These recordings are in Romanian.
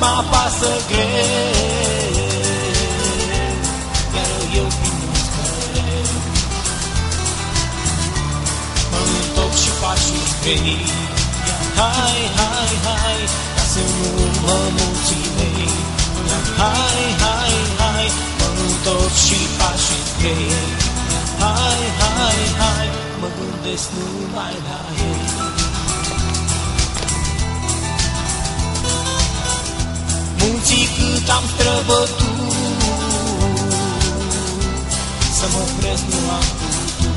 mă apasă greu, iar eu prin mereu mă întorc și pașii grei. Hai, hai, hai, ca să nu mă mulțimei. Hai, hai, hai, mă întorc și pașii grei. Hai, hai, hai, mă gândesc numai la ei. Munții cât am străbătut, să mă opresc nu am putut.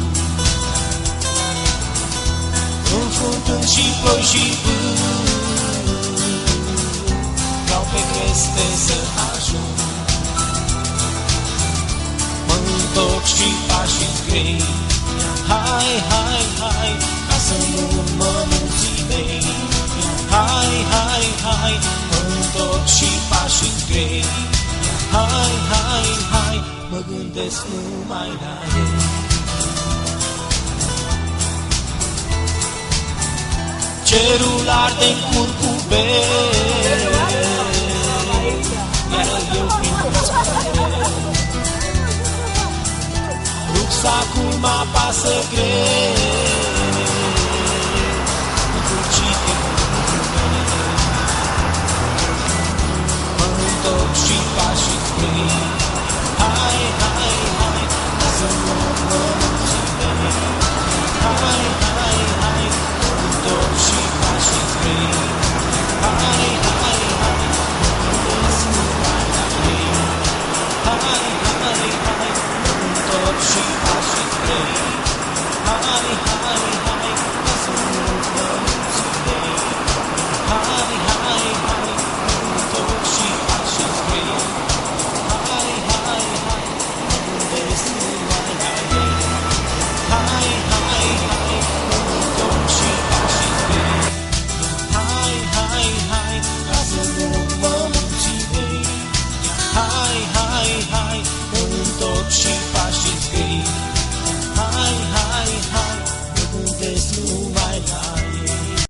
Înfruntând și ploi și vânt, vreau pe creste să ajung. Mă întorc și pașii grei. Hai, hai, hai, ca să nu mă mulțimei. Hai, hai, hai, mă întorc și pașii grei. Hai, hai, hai, mă gândesc numai la ei. Cerul arde-n curcubel, iar eu prin mereu. Rucsacul mă apasă greu, încurcite curcubel. Mă întorc și pașii grei. Hai, hai, hai, să nu mă mulțimei. Hai, hai, hai, mă întorc și pașii grei. Hai, hai, hai, mă gândesc numai la ei. Hai, hai, hai, mă întorc și pașii grei. Hai, hai, hai.